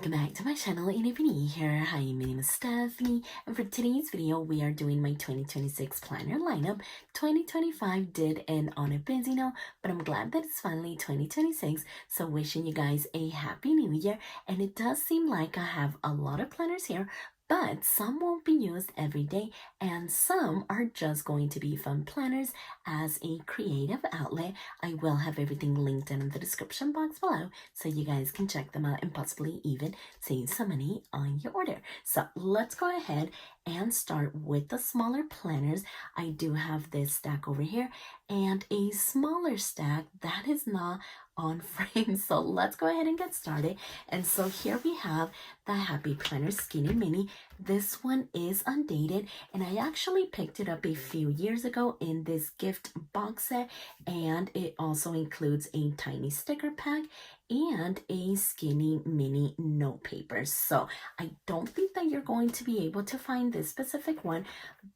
Welcome back to my channel, and if you're new here, hi, my name is Stephanie, and for today's video, we are doing my 2026 planner lineup. 2025 did end on a busy note, but I'm glad that it's finally 2026, so wishing you guys a happy new year. And it does seem like I have a lot of planners here, but some won't be used every day, and some are just going to be fun planners as a creative outlet. I will have everything linked in the description box below, so you guys can check them out and possibly even save some money on your order. So let's go ahead and start with the smaller planners. I do have this stack over here and a smaller stack that is not on frame, so let's go ahead and get started. And so here we have the Happy Planner Skinny Mini. This one is undated, and I actually picked it up a few years ago in this gift box set, and it also includes a tiny sticker pack and a skinny mini note paper. So I don't think that you're going to be able to find this specific one,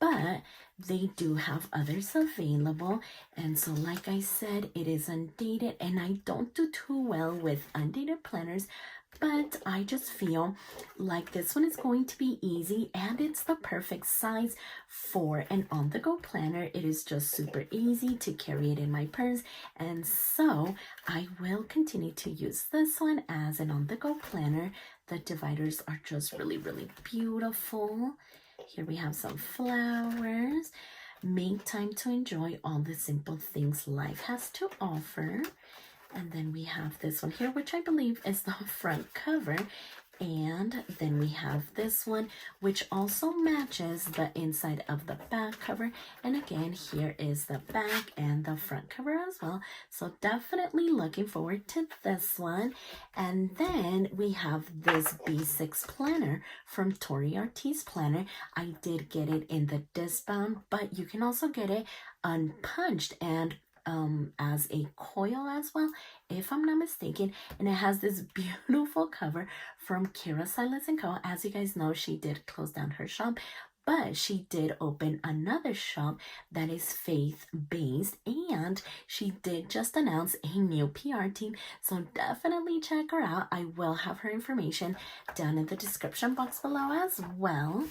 but they do have others available. And so like I said, it is undated, and I don't do too well with undated planners, but I just feel like this one is going to be easy, and it's the perfect size for an on-the-go planner. It is just super easy to carry it in my purse, and so I will continue to use this one as an on-the-go planner. The dividers are just really beautiful. Here we have some flowers. Make time to enjoy all the simple things life has to offer. And then we have this one here, which I believe is the front cover. And then we have this one, which also matches the inside of the back cover. And again, here is the back and the front cover as well. So definitely looking forward to this one. And then we have this B6 planner from Tori Artis planner. I did get it in the disc bound, but you can also get it unpunched and as a coil as well, if I'm not mistaken. And it has this beautiful cover from Kira Silas & Co. As you guys know, she did close down her shop, but she did open another shop that is faith-based, and she did just announce a new PR team, so definitely check her out. I will have her information down in the description box below as well.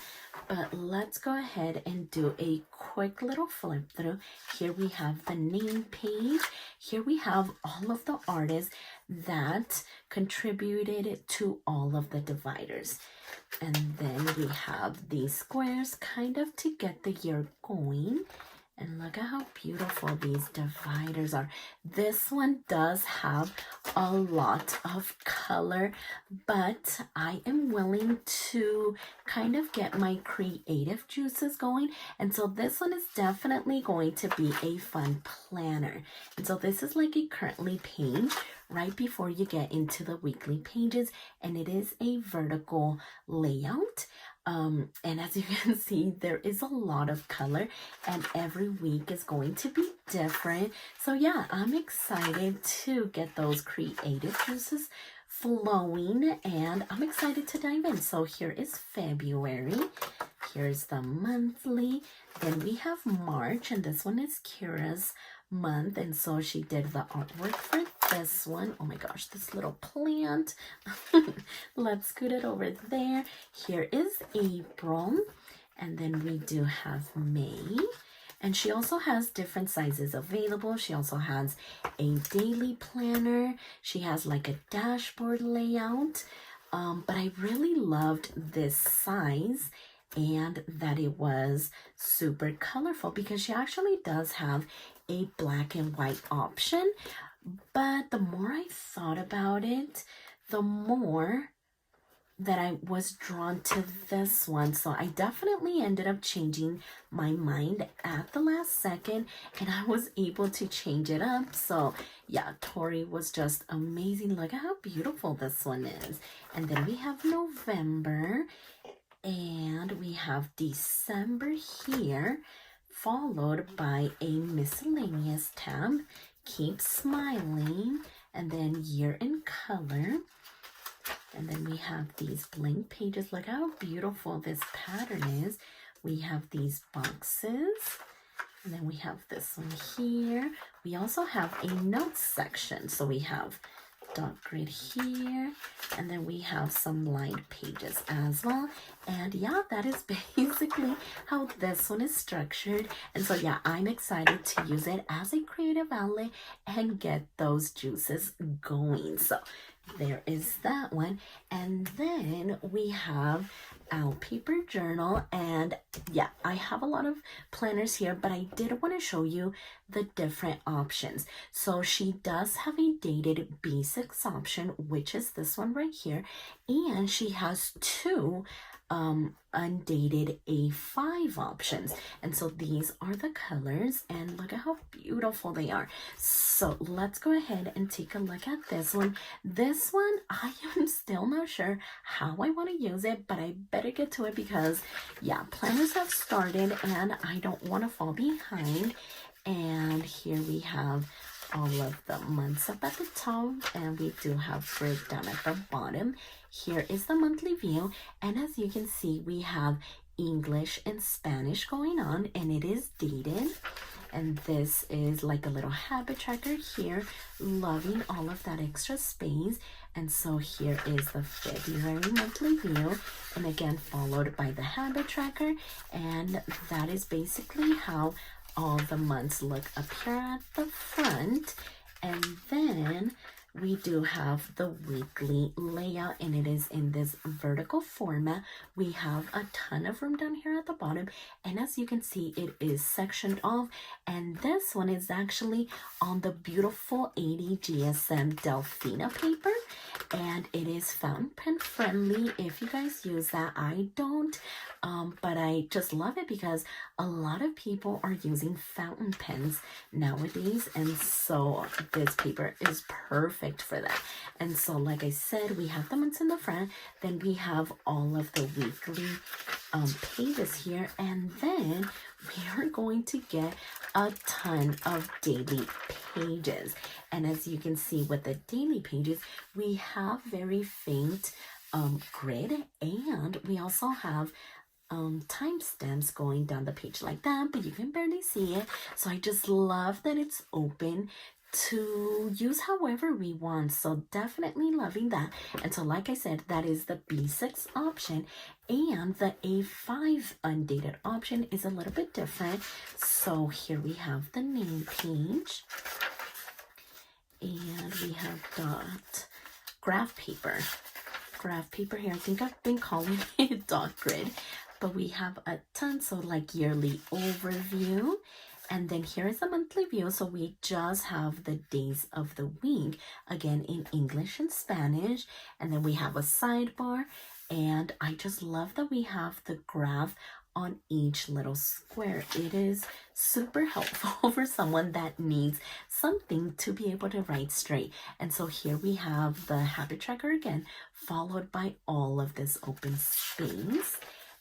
But let's go ahead and do a quick little flip through. Here we have the name page. Here we have all of the artists that contributed to all of the dividers. And then we have these squares kind of to get the year going. And look at how beautiful these dividers are. This one does have a lot of color, but I am willing to kind of get my creative juices going. And so this one is definitely going to be a fun planner. And so this is like a currently page right before you get into the weekly pages, and it is a vertical layout. And as you can see, there is a lot of color, and every week is going to be different. So yeah, I'm excited to get those creative juices flowing, and I'm excited to dive in. So here is February. Here's the monthly. Then we have March, and this one is Kira's month, and so she did the artwork for this one. Oh my gosh, this little plant. Let's scoot it over there. Here is April, and then we do have May, and she also has different sizes available. She also has a daily planner. She has like a dashboard layout, but I really loved this size and that it was super colorful, because she actually does have a black and white option. But the more I thought about it, the more that I was drawn to this one. So I definitely ended up changing my mind at the last second, and I was able to change it up. So yeah, Tori was just amazing. Look at how beautiful this one is. And then we have November, and we have December here, followed by a miscellaneous tab, Keep Smiling, and then Year in Color. And then we have these blank pages. Look how beautiful this pattern is. We have these boxes, and then we have this one here. We also have a notes section. So we have dot grid here, and then we have some lined pages as well. And yeah, that is basically how this one is structured. And so yeah, I'm excited to use it as a creative outlet and get those juices going. So there is that one. And then we have our paper journal. And yeah, I have a lot of planners here, but I did want to show you the different options. So she does have a dated B6 option, which is this one right here, and she has two undated A5 options. And so these are the colors, and look at how beautiful they are. So let's go ahead and take a look at this one. This one, I am still not sure how I want to use it, but I better get to it because yeah, planners have started and I don't want to fall behind. And here we have all of the months up at the top, and we do have breakdown at the bottom. Here is the monthly view, and as you can see, we have English and Spanish going on, and it is dated. And this is like a little habit tracker here, loving all of that extra space. And so here is the February monthly view, and again followed by the habit tracker, and that is basically how all the months look up here at the front. And then we do have the weekly layout, and it is in this vertical format. We have a ton of room down here at the bottom, and as you can see, it is sectioned off. And this one is actually on the beautiful 80 GSM Delfina paper, and it is fountain pen friendly if you guys use that. I don't, but I just love it because a lot of people are using fountain pens nowadays, and so this paper is perfect for that. And so like I said, we have the months in the front, then we have all of the weekly pages here, and then we are going to get a ton of daily pages. And as you can see with the daily pages, we have very faint grid, and we also have timestamps going down the page like that, but you can barely see it. So I just love that it's open to use however we want. So definitely loving that. And so like I said, that is the B6 option, and the A5 undated option is a little bit different. So here we have the name page, and we have dot graph paper here. I think I've been calling it dot grid, but we have a ton. So like yearly overview, and then here is the monthly view. So we just have the days of the week, again in English and Spanish, and then we have a sidebar. And I just love that we have the graph on each little square. It is super helpful for someone that needs something to be able to write straight. And so here we have the habit tracker again, followed by all of this open space.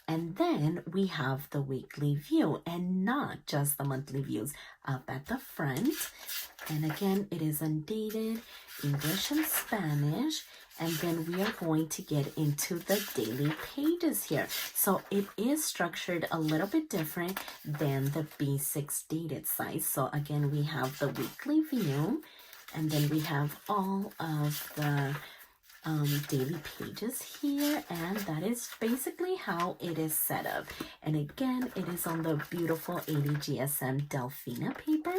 And then we have the weekly view, and not just the monthly views up at the front. And again, it is undated, English and Spanish. And then we are going to get into the daily pages here. So it is structured a little bit different than the B6 dated size. So again, we have the weekly view, and then we have all of the daily pages here, and that is basically how it is set up. And again, it is on the beautiful 80 GSM Delfina paper.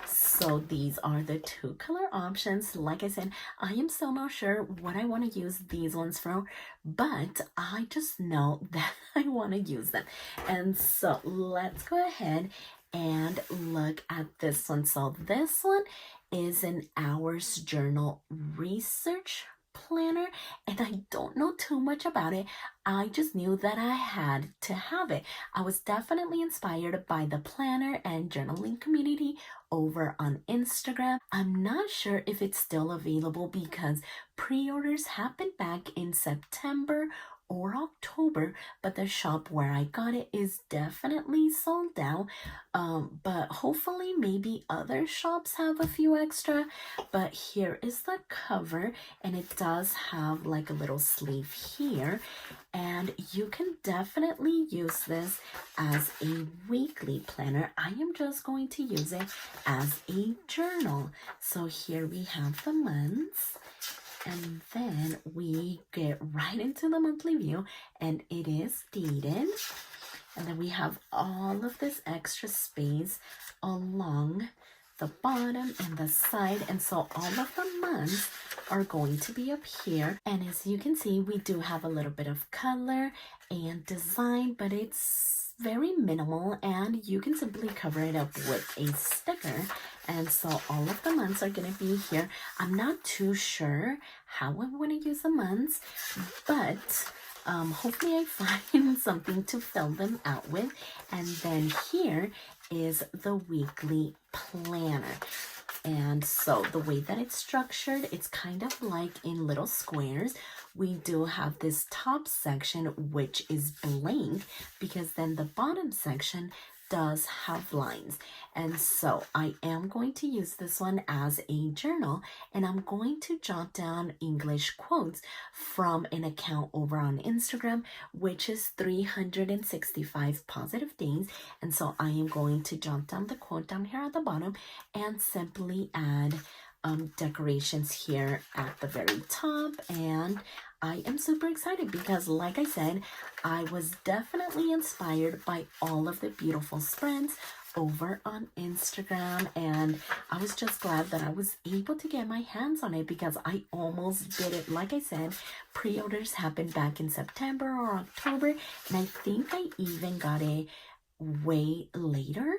So these are the two color options. Like I said, I am still not sure what I want to use these ones for, but I just know that I want to use them. And so let's go ahead and look at this one. So this one is an hours journal research planner, and I don't know too much about it. I just knew that I had to have it. I was definitely inspired by the planner and journaling community over on Instagram. I'm not sure if it's still available because pre-orders happened back in September or October, but the shop where I got it is definitely sold out. But hopefully maybe other shops have a few extra. But here is the cover, and it does have like a little sleeve here, and you can definitely use this as a weekly planner. I am just going to use it as a journal. So here we have the months, And then we get right into the monthly view, and it is dated. And then we have all of this extra space along the bottom and the side, and so all of the months are going to be up here. And as you can see, we do have a little bit of color and design, but it's very minimal, and you can simply cover it up with a sticker. And so all of the months are going to be here. I'm not too sure how I'm going to use the months, but hopefully I find something to fill them out with. And then here is the weekly planner. And so the way that it's structured, it's kind of like in little squares. We do have this top section, which is blank, because then the bottom section does have lines. And so I am going to use this one as a journal, and I'm going to jot down English quotes from an account over on Instagram, which is 365 positive days. And so I am going to jot down the quote down here at the bottom and simply add decorations here at the very top. And I am super excited because, like I said, I was definitely inspired by all of the beautiful spreads over on Instagram, and I was just glad that I was able to get my hands on it because I almost did it. Like I said, pre-orders happened back in September or October, and I think I even got it way later.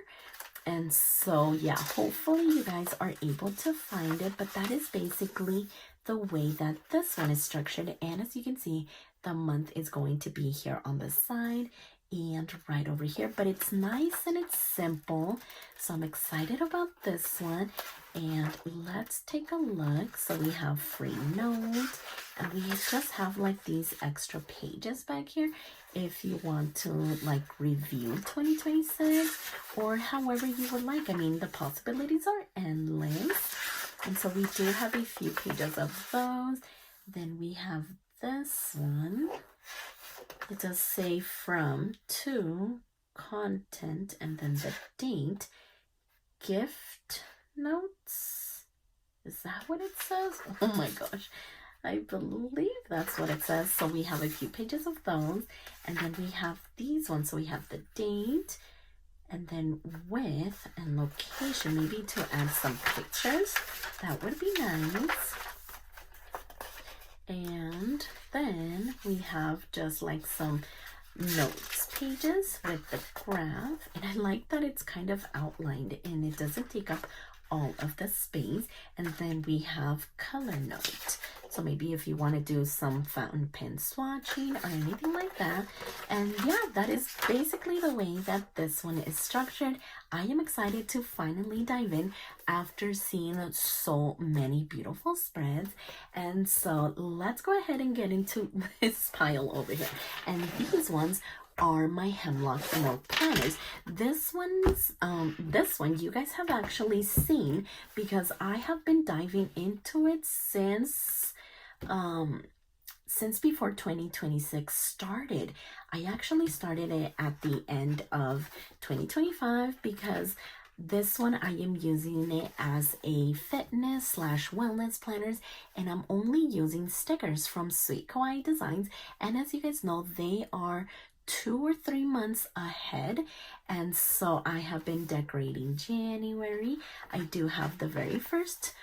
And so yeah, hopefully you guys are able to find it, but that is basically the way that this one is structured. And as you can see, the month is going to be here on the side and right over here, but it's nice and it's simple, so I'm excited about this one. And let's take a look. So we have free notes, and we just have like these extra pages back here if you want to like review 2026 or however you would like. I mean, the possibilities are endless. And so we do have a few pages of those. Then we have this one. It does say from to content, and then the date, gift notes. Is that what it says? Oh my gosh, I believe that's what it says. So we have a few pages of those, and then we have these ones. So we have the date, and then with and location, maybe to add some pictures. That would be nice. And then we have just like some notes pages with the graph, and I like that it's kind of outlined and it doesn't take up all of the space. And then we have color note, so maybe if you want to do some fountain pen swatching or anything like that. And yeah, that is basically the way that this one is structured. I am excited to finally dive in after seeing so many beautiful spreads. And so let's go ahead and get into this pile over here. And these ones are my Hemlock Oak planners. This one you guys have actually seen because I have been diving into it since before 2026 started. I actually started it at the end of 2025 because this one I am using it as a fitness / wellness planners, and I'm only using stickers from Sweet Kawaii Designs. And as you guys know, they are 2 or 3 months ahead, and so I have been decorating January. I do have the very first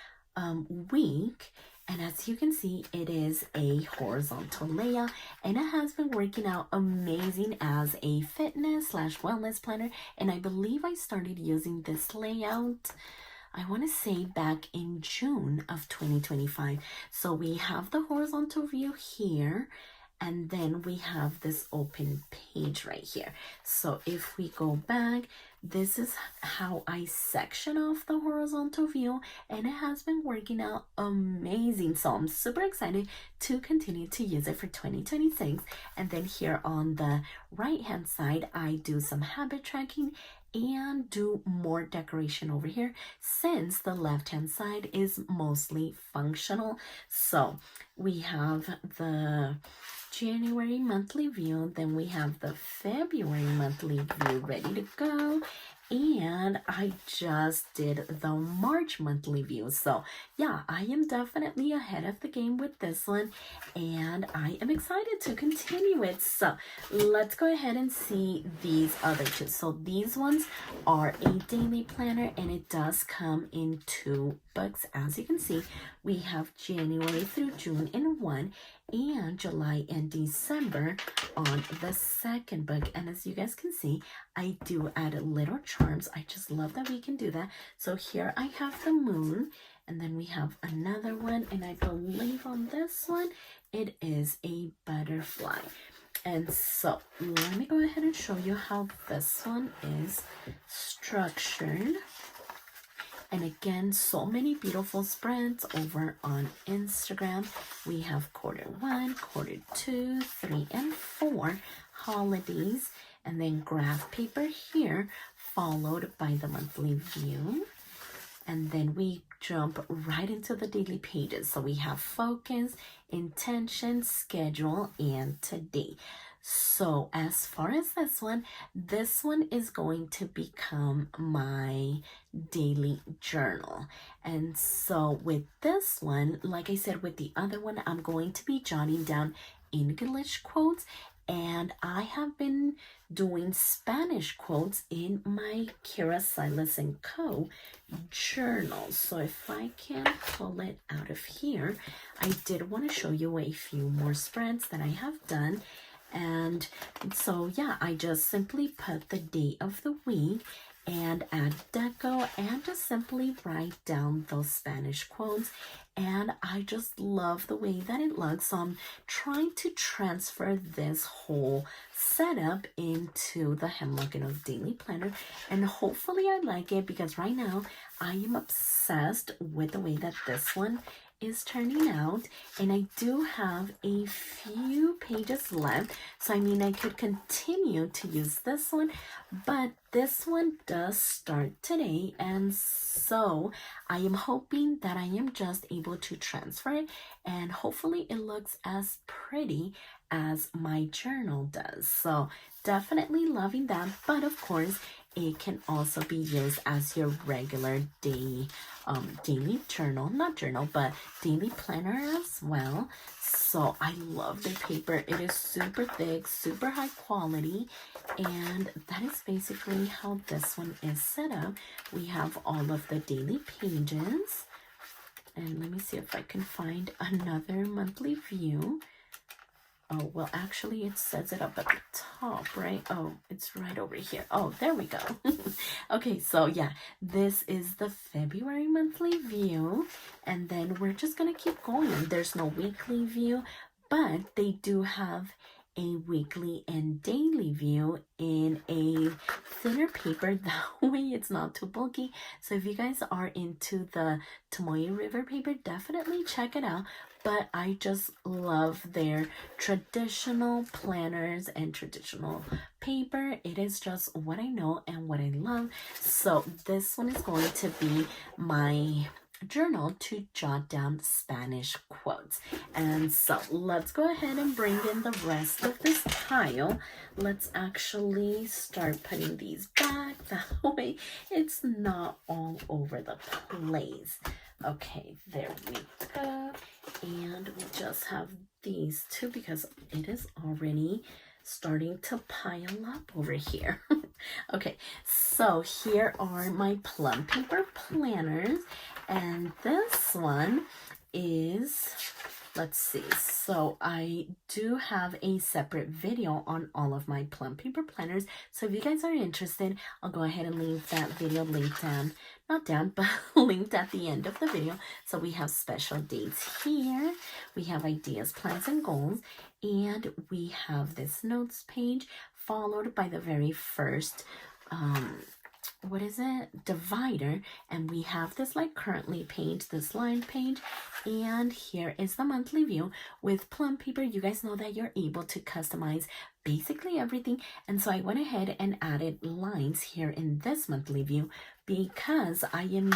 week, and as you can see, it is a horizontal layout, and it has been working out amazing as a fitness / wellness planner. And I believe I started using this layout, I want to say back in June of 2025. So we have the horizontal view here, and then we have this open page right here. So if we go back, this is how I section off the horizontal view, and it has been working out amazing. So I'm super excited to continue to use it for 2026. And then here on the right hand side, I do some habit tracking and do more decoration over here, since the left hand side is mostly functional. So we have the January monthly view, then we have the February monthly view ready to go, and I just did the March monthly view. So yeah, I am definitely ahead of the game with this one, and I am excited to continue it. So let's go ahead and see these other two. So these ones are a daily planner, and it does come in 2 books. As you can see, we have January through June in one, and July and December on the second book. And as you guys can see, I do add little charms. I just love that we can do that. So here I have the moon, and then we have another one, and I believe on this one it is a butterfly. And so let me go ahead and show you how this one is structured. And again, so many beautiful spreads over on Instagram. We have Q1, Q2, 3, and 4 holidays, and then graph paper here, followed by the monthly view. And then we jump right into the daily pages. So we have focus, intention, schedule, and today. So as far as this one is going to become my daily journal. And so with this one, like I said, with the other one, I'm going to be jotting down English quotes, and I have been doing Spanish quotes in my Kira Silas & Co. journal. So if I can pull it out of here, I did want to show you a few more spreads that I have done. And so yeah, I just simply put the day of the week and add deco and just simply write down those Spanish quotes. And I just love the way that it looks. So I'm trying to transfer this whole setup into the Hemlock Oak Daily Planner, and hopefully I like it, because right now I am obsessed with the way that this one is turning out. And I do have a few pages left, so I mean I could continue to use this one, but this one does start today, and so I am hoping that I am just able to transfer it, and hopefully it looks as pretty as my journal does. So definitely loving that, but of course it can also be used as your regular daily journal, not journal, but daily planner as well. So I love the paper. It is super thick, super high quality, and that is basically how this one is set up. We have all of the daily pages, and let me see if I can find another monthly view. Oh, well, actually, it says it up at the top, right? Oh, it's right over here. Oh, there we go. Okay, so yeah, this is the February monthly view, and then we're just gonna keep going. There's no weekly view, but they do have a weekly and daily view in a thinner paper. That way it's not too bulky. So if you guys are into the Tomoe River paper, definitely check it out. But I just love their traditional planners and traditional paper. It is just what I know and what I love. So this one is going to be my journal to jot down Spanish quotes. And so let's go ahead and bring in the rest of this pile. Let's actually start putting these back. That way it's not all over the place. Okay, there we go. And we just have these two because it is already starting to pile up over here. Okay, so here are my Plum Paper planners, and this one is, let's see, so I do have a separate video on all of my Plum Paper planners, so if you guys are interested, I'll go ahead and leave that video linked down, not down, but linked at the end of the video. So we have special dates here, we have ideas, plans, and goals, and we have this notes page followed by the very first what is it, divider, and we have this like currently page, this line page, and here is the monthly view. With Plum Paper, you guys know that you're able to customize basically everything, and so I went ahead and added lines here in this monthly view because I am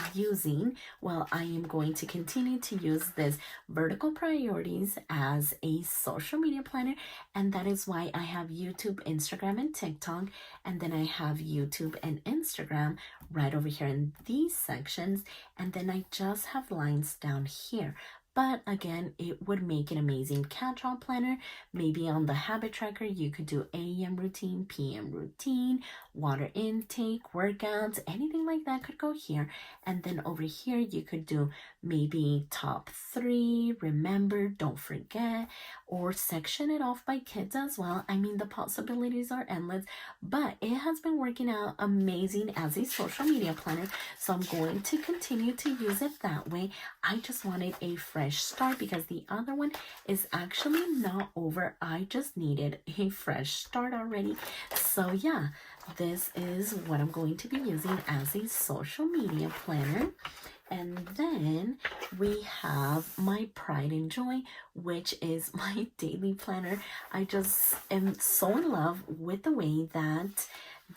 going to continue to use this vertical priorities as a social media planner, and that is why I have YouTube, Instagram, and TikTok, and then I have YouTube and Instagram right over here in these sections, and then I just have lines down here. But again, it would make an amazing catch-all planner. Maybe on the habit tracker, you could do AM routine, PM routine, water intake, workouts, anything like that could go here. And then over here, you could do maybe top 3, remember, don't forget, or section it off by kids as well. I mean, the possibilities are endless, but it has been working out amazing as a social media planner. So I'm going to continue to use it that way. I just wanted a fresh start because the other one is actually not over. I just needed a fresh start already. So yeah, this is what I'm going to be using as a social media planner. And then we have my Pride and Joy, which is my daily planner. I just am so in love with the way that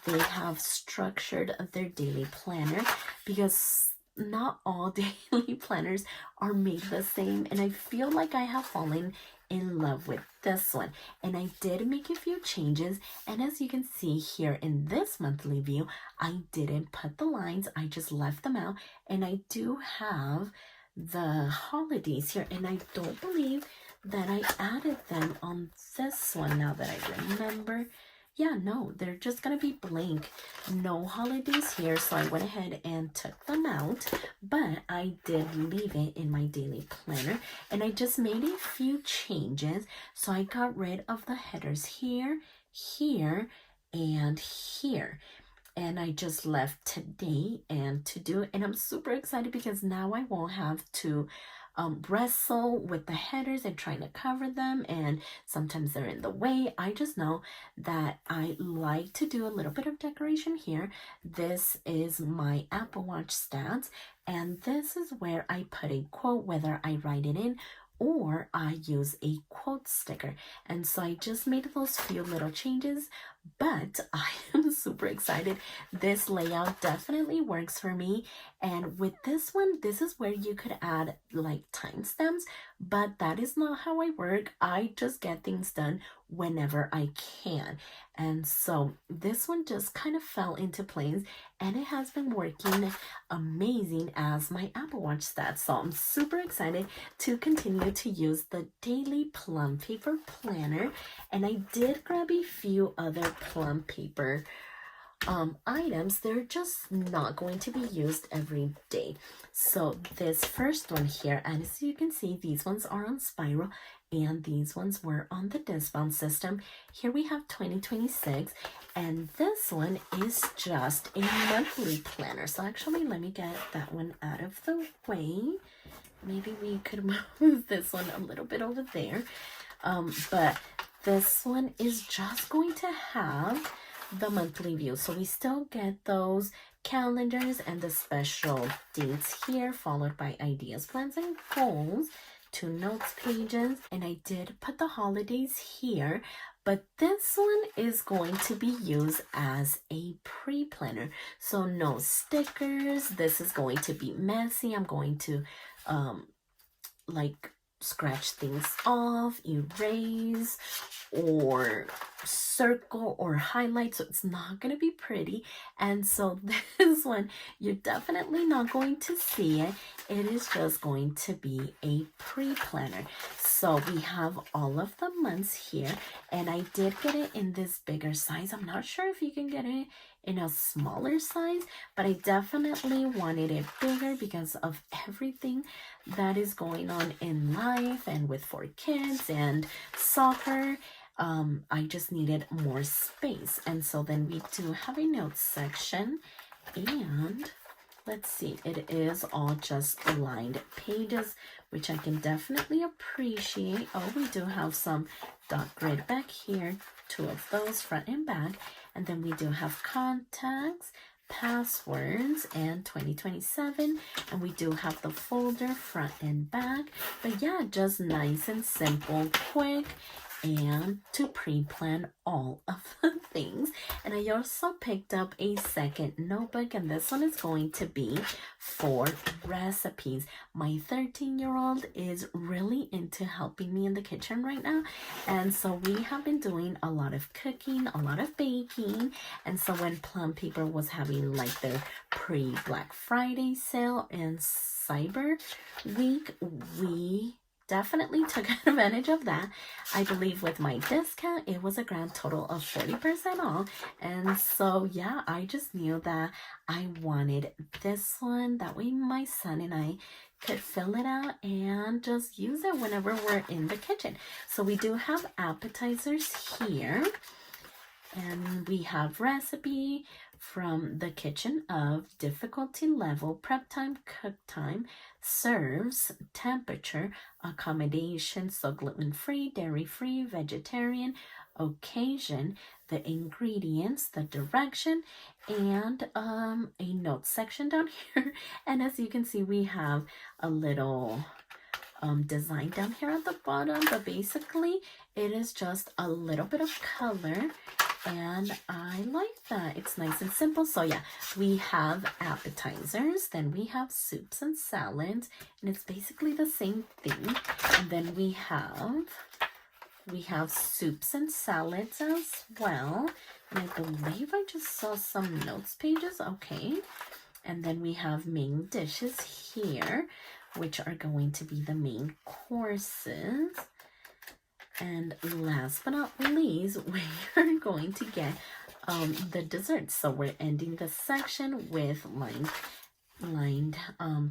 they have structured their daily planner, because not all daily planners are made the same, and I feel like I have fallen in love with this one. And I did make a few changes, and as you can see here in this monthly view, I didn't put the lines, I just left them out. And I do have the holidays here, and I don't believe that I added them on this one now that I remember. Yeah, no, they're just gonna be blank, no holidays here, so I went ahead and took them out, but I did leave it in my daily planner. And I just made a few changes. So I got rid of the headers here, here, and here, and I just left today and to do. And I'm super excited because now I won't have to wrestle with the headers and trying to cover them, and sometimes they're in the way. I just know that I like to do a little bit of decoration here. This is my Apple Watch stats, and this is where I put a quote, whether I write it in or I use a quote sticker. And so I just made those few little changes, but I am super excited. This layout definitely works for me. And with this one, this is where you could add like timestamps, but that is not how I work. I just get things done whenever I can. And so this one just kind of fell into place, and it has been working amazing as my Apple Watch stats. So I'm super excited to continue to use the daily Plum Paper planner. And I did grab a few other Plum Paper items. They're just not going to be used every day. So this first one here, and as you can see, these ones are on spiral and these ones were on the discount system. Here we have 2026, and this one is just a monthly planner. So actually, let me get that one out of the way. Maybe we could move this one a little bit over there. But this one is just going to have the monthly view. So we still get those calendars and the special dates here, followed by ideas, plans, and goals, 2 notes pages, and I did put the holidays here. But this one is going to be used as a pre-planner, so no stickers. This is going to be messy. I'm going to like scratch things off, erase, or circle or highlight, so it's not going to be pretty. And so this one, you're definitely not going to see it. It is just going to be a pre-planner. So we have all of the months here, and I did get it in this bigger size. I'm not sure if you can get it in a smaller size, but I definitely wanted it bigger because of everything that is going on in life and with 4 kids and soccer. I just needed more space. And so then we do have a notes section, and let's see, it is all just lined pages, which I can definitely appreciate. Oh, we do have some dot grid back here, 2 of those front and back. And then we do have contacts, passwords, and 2027. And we do have the folder front and back. But yeah, just nice and simple, quick. and to pre-plan all of the things. And I also picked up a second notebook, and this one is going to be for recipes. My 13-year-old is really into helping me in the kitchen right now, and so we have been doing a lot of cooking, a lot of baking. And so when Plum Paper was having like their pre-Black Friday sale and Cyber Week, we definitely took advantage of that. I believe with my discount, it was a grand total of 40% off. And so, yeah, I just knew that I wanted this one. That way my son and I could fill it out and just use it whenever we're in the kitchen. So we do have appetizers here. And we have recipe from the kitchen of difficulty level, prep time, cook time, serves, temperature, accommodation, so gluten-free, dairy-free, vegetarian, occasion, the ingredients, the direction, and a note section down here. And as you can see, we have a little design down here at the bottom, but basically it is just a little bit of color, and I like that. It's nice and simple. So yeah, we have appetizers, then we have soups and salads, and it's basically the same thing. And then we have soups and salads as well, and I believe I just saw some notes pages. Okay, and then we have main dishes here, which are going to be the main courses. And last but not least, we are going to get the desserts. So we're ending the section with lined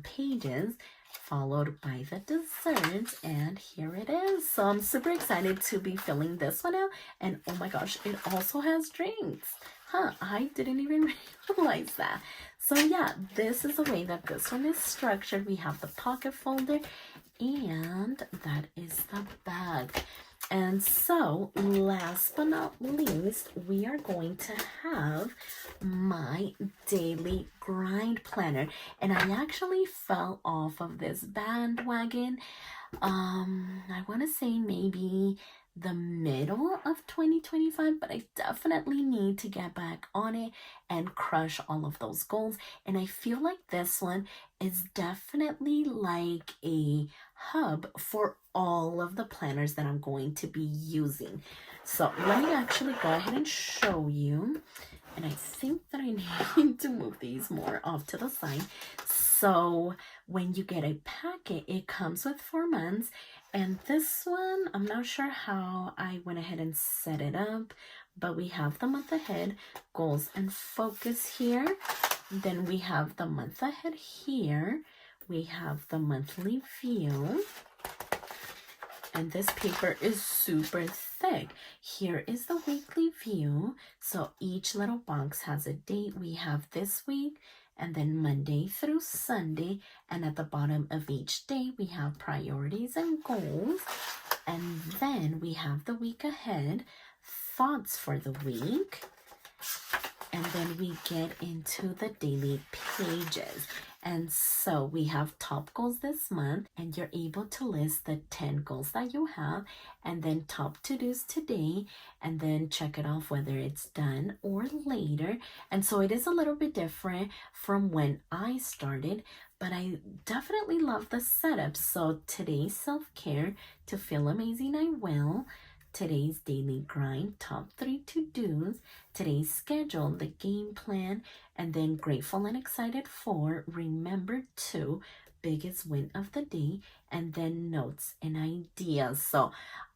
pages, followed by the desserts, and here it is. So I'm super excited to be filling this one out. And oh my gosh, it also has drinks. I didn't even realize that. So yeah, this is the way that this one is structured. We have the pocket folder, and that is the bag. And so last but not least, we are going to have my daily grind planner. And I actually fell off of this bandwagon. I want to say maybe the middle of 2025, but I definitely need to get back on it and crush all of those goals. And I feel like this one is definitely like a hub for all of the planners that I'm going to be using. So let me actually go ahead and show you. And I think that I need to move these more off to the side. So when you get a packet, it comes with 4 months. And this one, I'm not sure how I went ahead and set it up, but we have the month ahead, goals and focus here. Then we have the month ahead here. We have the monthly view. And this paper is super thick. Here is the weekly view. So each little box has a date. We have this week, and then Monday through Sunday. And at the bottom of each day, we have priorities and goals. And then we have the week ahead, thoughts for the week. And then we get into the daily pages. And so we have top goals this month, and you're able to list the 10 goals that you have, and then top to-dos today, and then check it off whether it's done or later. And so it is a little bit different from when I started, but I definitely love the setup. So today's self-care, to feel amazing, I will. Today's daily grind, top 3 to-dos, today's schedule, the game plan, and then grateful and excited for, remember to, biggest win of the day, and then notes and ideas. So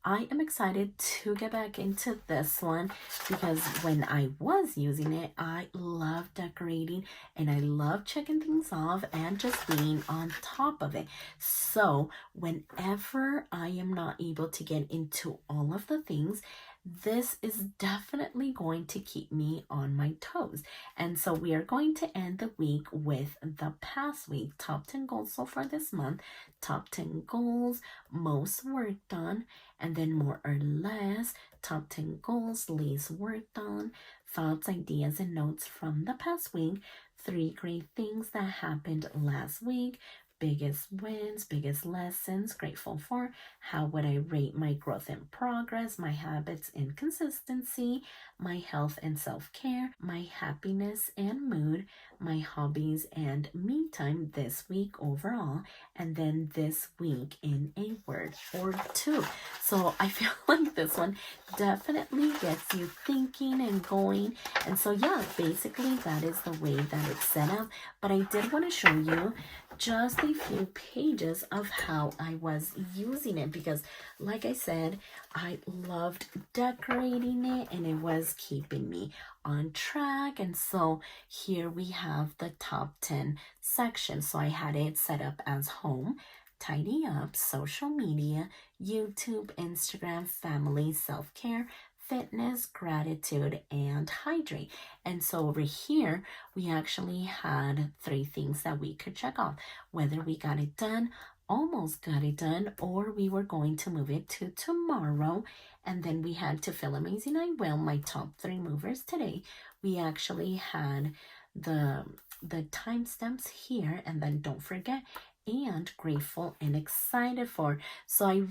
I am excited to get back into this one because when I was using it, I love decorating and I love checking things off and just being on top of it. So whenever I am not able to get into all of the things, this is definitely going to keep me on my toes. And so we are going to end the week with the past week, top 10 goals so far this month, top 10 goals, most worked on, and then more or less, top 10 goals, least worked on, thoughts, ideas, and notes from the past week, 3 great things that happened last week, biggest wins, biggest lessons, grateful for, how would I rate my growth and progress, my habits and consistency, my health and self-care, my happiness and mood, my hobbies and me time this week overall, and then this week in a word or two. So I feel like this one definitely gets you thinking and going. And so yeah, basically that is the way that it's set up. But I did want to show you just a few pages of how I was using it, because like I said, I loved decorating it and it was keeping me on track. And so here we have the top 10 section. So I had it set up as home, tidy up, social media, YouTube, Instagram, family, self-care, fitness, gratitude, and hydrate. And so over here, we actually had 3 things that we could check off, whether we got it done, almost got it done, or we were going to move it to tomorrow. And then we had to feel amazing. I will, my top 3 movers today. We actually had the timestamps here, and then don't forget, and grateful and excited for. So I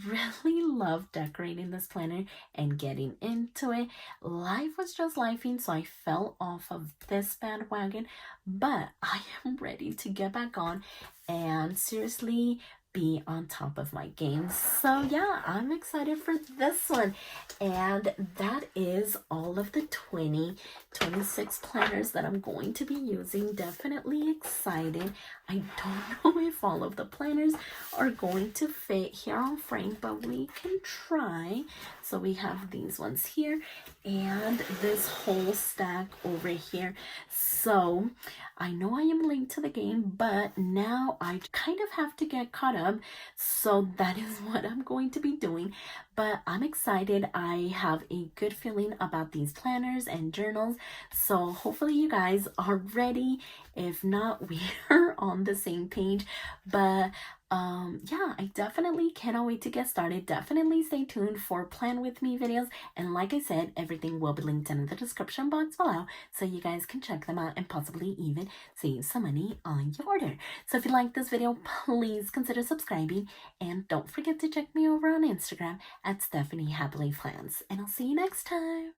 really love decorating this planner and getting into it. Life was just lifing, so I fell off of this bandwagon, but I am ready to get back on and seriously be on top of my game. So yeah, I'm excited for this one. And that is all of the 2026 planners that I'm going to be using. Definitely excited. I don't know if all of the planners are going to fit here on frame, but we can try. So we have these ones here and this whole stack over here. So I know I am late to the game, but now I kind of have to get caught up. So that is what I'm going to be doing. But I'm excited. I have a good feeling about these planners and journals. So hopefully you guys are ready. If not, we are on the same page. But yeah, I definitely cannot wait to get started. Definitely stay tuned for plan with me videos, and like I said, everything will be linked in the description box below, so you guys can check them out and possibly even save some money on your order. So if you like this video, please consider subscribing, and don't forget to check me over on Instagram at Stephanie Happily Plans, and I'll see you next time.